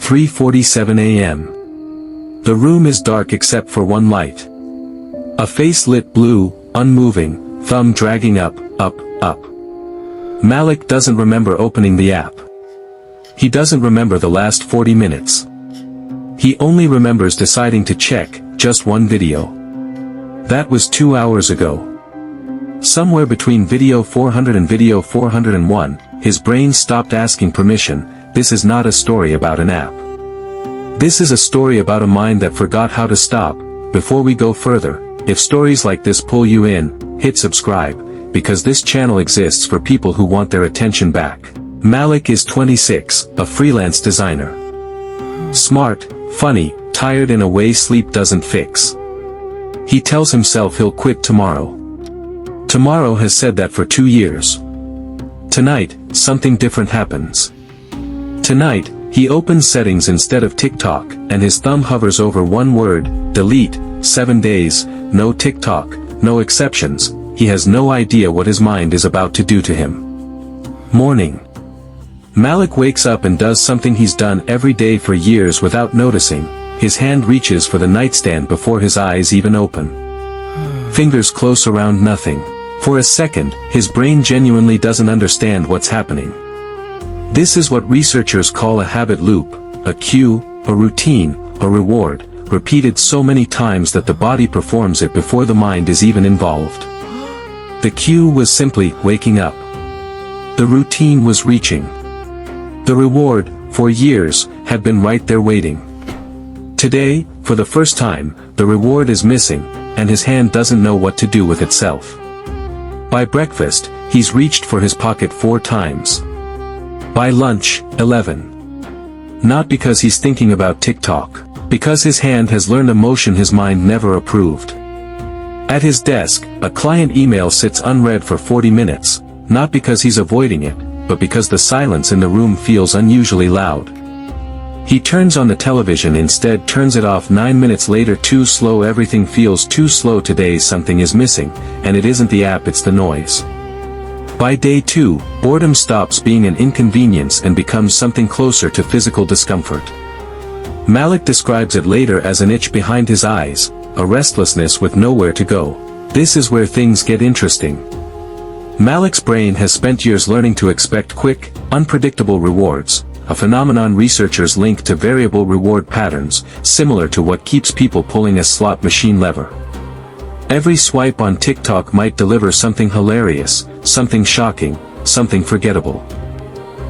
3:47 a.m. The room is dark except for one light. A face lit blue, unmoving, thumb dragging up, up, up. Malik doesn't remember opening the app. He doesn't remember the last 40 minutes. He only remembers deciding to check just one video. That was 2 hours ago. Somewhere between video 400 and video 401, his brain stopped asking permission. This is not a story about an app. This is a story about a mind that forgot how to stop. Before we go further, if stories like this pull you in, hit subscribe, because this channel exists for people who want their attention back. Malik is 26, a freelance designer. Smart, funny, tired in a way sleep doesn't fix. He tells himself he'll quit tomorrow. Tomorrow has said that for 2 years. Tonight, something different happens. Tonight, he opens settings instead of TikTok, and his thumb hovers over one word, delete, 7 days, no TikTok, no exceptions. He has no idea what his mind is about to do to him. Morning. Malik wakes up and does something he's done every day for years without noticing. His hand reaches for the nightstand before his eyes even open. Fingers close around nothing. For a second, his brain genuinely doesn't understand what's happening. This is what researchers call a habit loop, a cue, a routine, a reward, repeated so many times that the body performs it before the mind is even involved. The cue was simply waking up. The routine was reaching. The reward, for years, had been right there waiting. Today, for the first time, the reward is missing, and his hand doesn't know what to do with itself. By breakfast, he's reached for his pocket 4 times. By lunch, 11. Not because he's thinking about TikTok, because his hand has learned a motion his mind never approved. At his desk, a client email sits unread for 40 minutes, not because he's avoiding it, but because the silence in the room feels unusually loud. He turns on the television instead, turns it off 9 minutes later. Too slow, everything feels too slow today. Something is missing, and it isn't the app, it's the noise. By day 2, boredom stops being an inconvenience and becomes something closer to physical discomfort. Malik describes it later as an itch behind his eyes, a restlessness with nowhere to go. This is where things get interesting. Malik's brain has spent years learning to expect quick, unpredictable rewards, a phenomenon researchers link to variable reward patterns, similar to what keeps people pulling a slot machine lever. Every swipe on TikTok might deliver something hilarious, something shocking, something forgettable.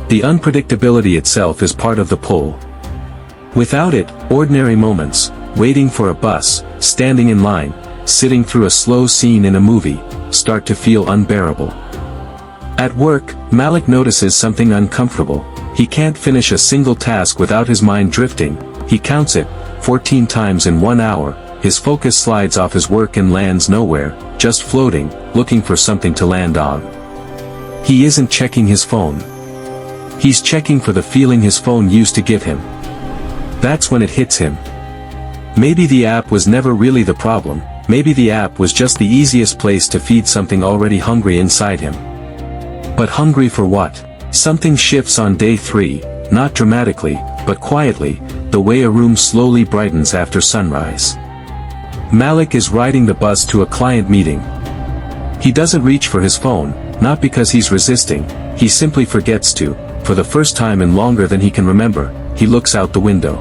The unpredictability itself is part of the pull. Without it, ordinary moments, waiting for a bus, standing in line, sitting through a slow scene in a movie, start to feel unbearable. At work, Malik notices something uncomfortable. He can't finish a single task without his mind drifting. He counts it, 14 times in 1 hour. His focus slides off his work and lands nowhere, just floating, looking for something to land on. He isn't checking his phone. He's checking for the feeling his phone used to give him. That's when it hits him. Maybe the app was never really the problem. Maybe the app was just the easiest place to feed something already hungry inside him. But hungry for what? Something shifts on day 3, not dramatically, but quietly, the way a room slowly brightens after sunrise. Malik is riding the bus to a client meeting. He doesn't reach for his phone, not because he's resisting, he simply forgets to. For the first time in longer than he can remember, he looks out the window.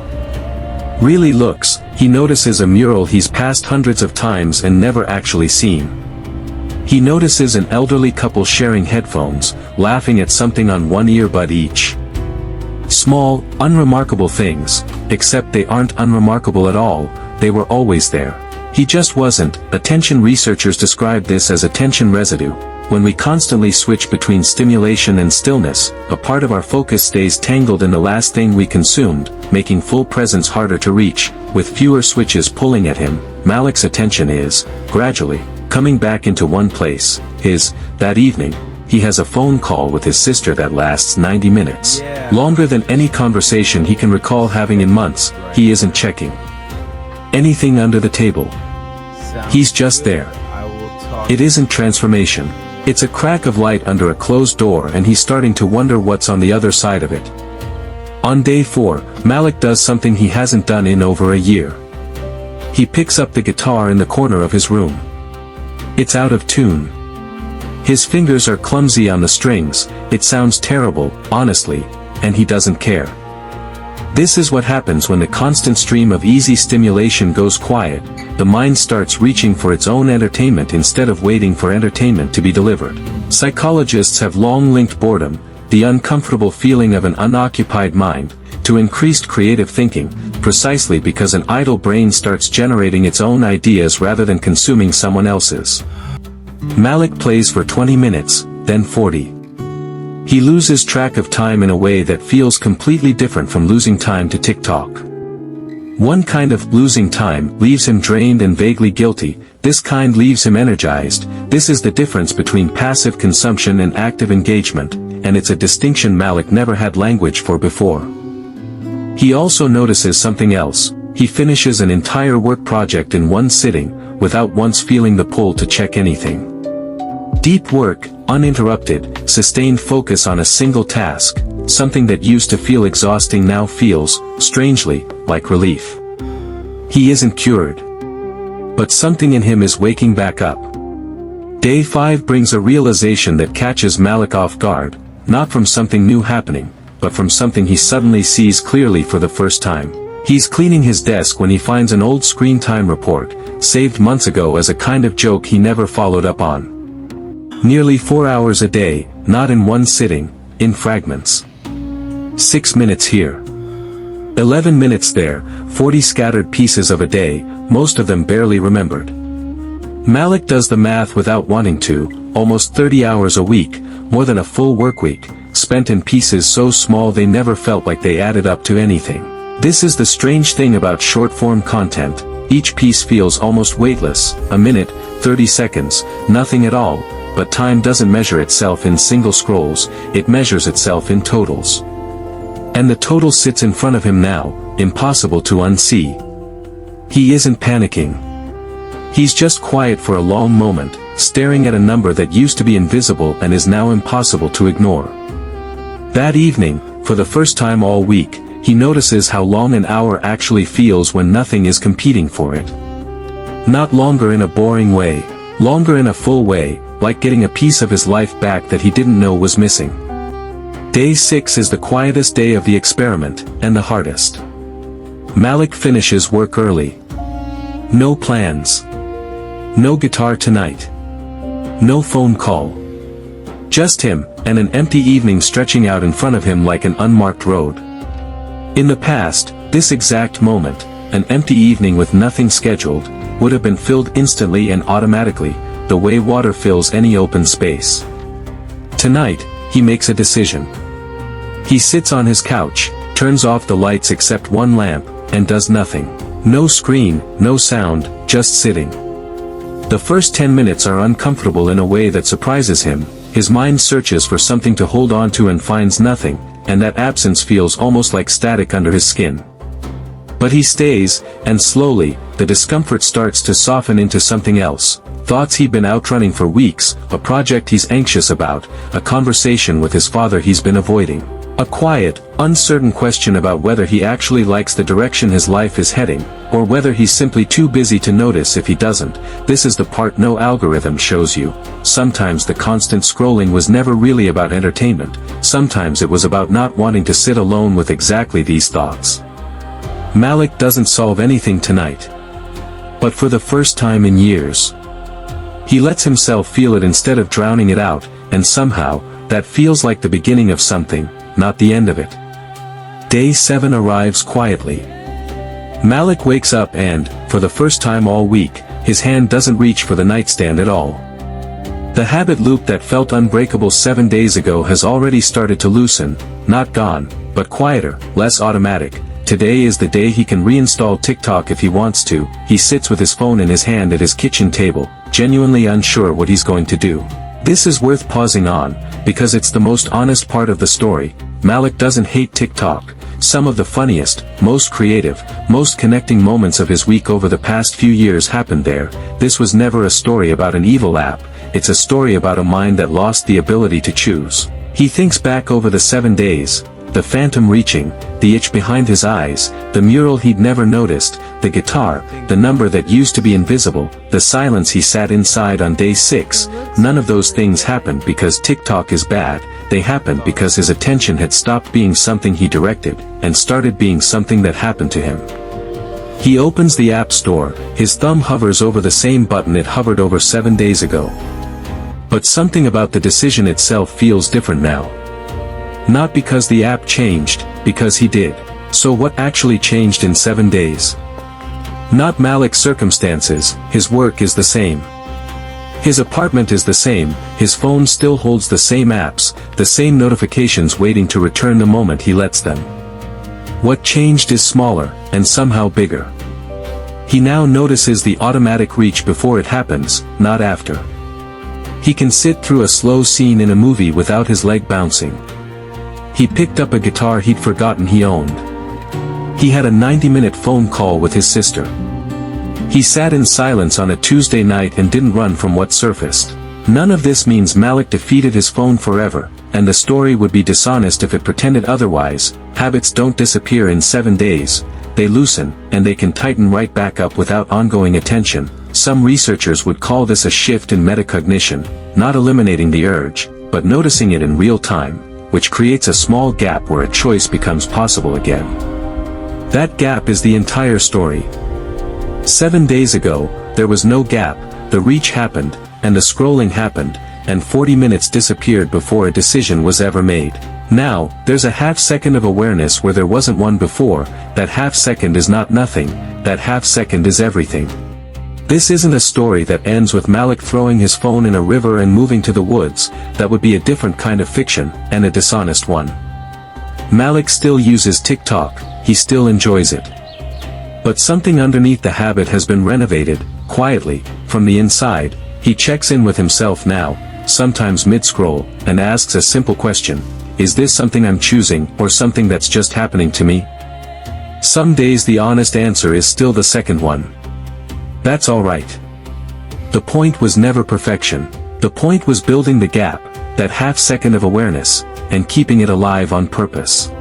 Really looks, he notices a mural he's passed hundreds of times and never actually seen. He notices an elderly couple sharing headphones, laughing at something on one earbud each. Small, unremarkable things, except they aren't unremarkable at all, they were always there. He just wasn't. Attention researchers describe this as attention residue. When we constantly switch between stimulation and stillness, a part of our focus stays tangled in the last thing we consumed, making full presence harder to reach. With fewer switches pulling at him, Malik's attention is, gradually, coming back into one place. That evening, he has a phone call with his sister that lasts 90 minutes. Longer than any conversation he can recall having in months. He isn't checking anything under the table. He's just there. It isn't transformation. It's a crack of light under a closed door, and he's starting to wonder what's on the other side of it. On day 4, Malik does something he hasn't done in over a year. He picks up the guitar in the corner of his room. It's out of tune. His fingers are clumsy on the strings, it sounds terrible, honestly, and he doesn't care. This is what happens when the constant stream of easy stimulation goes quiet. The mind starts reaching for its own entertainment instead of waiting for entertainment to be delivered. Psychologists have long linked boredom, the uncomfortable feeling of an unoccupied mind, to increased creative thinking, precisely because an idle brain starts generating its own ideas rather than consuming someone else's. Malik plays for 20 minutes, then 40. He loses track of time in a way that feels completely different from losing time to TikTok. One kind of losing time leaves him drained and vaguely guilty, this kind leaves him energized. This is the difference between passive consumption and active engagement, and it's a distinction Malik never had language for before. He also notices something else. He finishes an entire work project in one sitting, without once feeling the pull to check anything. Deep work, uninterrupted, sustained focus on a single task, something that used to feel exhausting now feels, strangely, like relief. He isn't cured. But something in him is waking back up. Day 5 brings a realization that catches Malik off guard, not from something new happening, but from something he suddenly sees clearly for the first time. He's cleaning his desk when he finds an old screen time report, saved months ago as a kind of joke he never followed up on. Nearly 4 hours a day, not in one sitting, in fragments. 6 minutes here. 11 minutes there, 40 scattered pieces of a day, most of them barely remembered. Malik does the math without wanting to, almost 30 hours a week, more than a full work week, spent in pieces so small they never felt like they added up to anything. This is the strange thing about short-form content, each piece feels almost weightless, a minute, 30 seconds, nothing at all. But time doesn't measure itself in single scrolls, it measures itself in totals. And the total sits in front of him now, impossible to unsee. He isn't panicking. He's just quiet for a long moment, staring at a number that used to be invisible and is now impossible to ignore. That evening, for the first time all week, he notices how long an hour actually feels when nothing is competing for it. Not longer in a boring way, longer in a full way, like getting a piece of his life back that he didn't know was missing. Day 6 is the quietest day of the experiment, and the hardest. Malik finishes work early. No plans. No guitar tonight. No phone call. Just him, and an empty evening stretching out in front of him like an unmarked road. In the past, this exact moment, an empty evening with nothing scheduled, would have been filled instantly and automatically, the way water fills any open space. Tonight, he makes a decision. He sits on his couch, turns off the lights except one lamp, and does nothing. No screen, no sound, just sitting. The first 10 minutes are uncomfortable in a way that surprises him. His mind searches for something to hold on to and finds nothing, and that absence feels almost like static under his skin. But he stays, and slowly, the discomfort starts to soften into something else. Thoughts he'd been outrunning for weeks, a project he's anxious about, a conversation with his father he's been avoiding. A quiet, uncertain question about whether he actually likes the direction his life is heading, or whether he's simply too busy to notice if he doesn't. This is the part no algorithm shows you. Sometimes the constant scrolling was never really about entertainment, sometimes it was about not wanting to sit alone with exactly these thoughts. Malik doesn't solve anything tonight. But for the first time in years, he lets himself feel it instead of drowning it out, and somehow, that feels like the beginning of something, not the end of it. Day 7 arrives quietly. Malik wakes up and, for the first time all week, his hand doesn't reach for the nightstand at all. The habit loop that felt unbreakable 7 days ago has already started to loosen, not gone, but quieter, less automatic. Today is the day he can reinstall TikTok if he wants to. He sits with his phone in his hand at his kitchen table, genuinely unsure what he's going to do. This is worth pausing on, because it's the most honest part of the story. Malik doesn't hate TikTok. Some of the funniest, most creative, most connecting moments of his week over the past few years happened there. This was never a story about an evil app, it's a story about a mind that lost the ability to choose. He thinks back over the 7 days, the phantom reaching, the itch behind his eyes, the mural he'd never noticed, the guitar, the number that used to be invisible, the silence he sat inside on day 6, none of those things happened because TikTok is bad, they happened because his attention had stopped being something he directed, and started being something that happened to him. He opens the App Store, his thumb hovers over the same button it hovered over 7 days ago. But something about the decision itself feels different now. Not because the app changed, because he did. So what actually changed in 7 days? Not Malik's circumstances, his work is the same. His apartment is the same, his phone still holds the same apps, the same notifications waiting to return the moment he lets them. What changed is smaller, and somehow bigger. He now notices the automatic reach before it happens, not after. He can sit through a slow scene in a movie without his leg bouncing. He picked up a guitar he'd forgotten he owned. He had a 90-minute phone call with his sister. He sat in silence on a Tuesday night and didn't run from what surfaced. None of this means Malik defeated his phone forever, and the story would be dishonest if it pretended otherwise. Habits don't disappear in 7 days, they loosen, and they can tighten right back up without ongoing attention. Some researchers would call this a shift in metacognition, not eliminating the urge, but noticing it in real time, which creates a small gap where a choice becomes possible again. That gap is the entire story. 7 days ago, there was no gap, the reach happened, and the scrolling happened, and 40 minutes disappeared before a decision was ever made. Now, there's a half-second of awareness where there wasn't one before. That half-second is not nothing, that half-second is everything. This isn't a story that ends with Malik throwing his phone in a river and moving to the woods. That would be a different kind of fiction, and a dishonest one. Malik still uses TikTok, he still enjoys it. But something underneath the habit has been renovated, quietly, from the inside. He checks in with himself now, sometimes mid-scroll, and asks a simple question: is this something I'm choosing, or something that's just happening to me? Some days the honest answer is still the second one. That's alright. The point was never perfection. The point was building the gap, that half-second of awareness, and keeping it alive on purpose.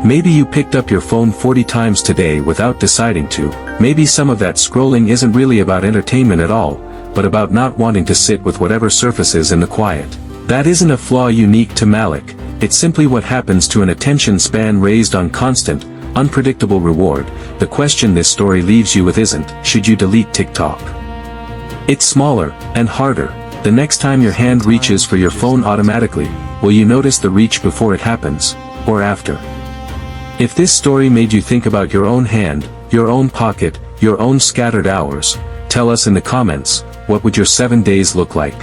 Maybe you picked up your phone 40 times today without deciding to. Maybe some of that scrolling isn't really about entertainment at all, but about not wanting to sit with whatever surfaces in the quiet. That isn't a flaw unique to Malik, it's simply what happens to an attention span raised on constant, unpredictable reward. The question this story leaves you with isn't, should you delete TikTok? It's smaller, and harder. The next time your hand reaches for your phone automatically, will you notice the reach before it happens, or after? If this story made you think about your own hand, your own pocket, your own scattered hours, tell us in the comments, what would your 7 days look like?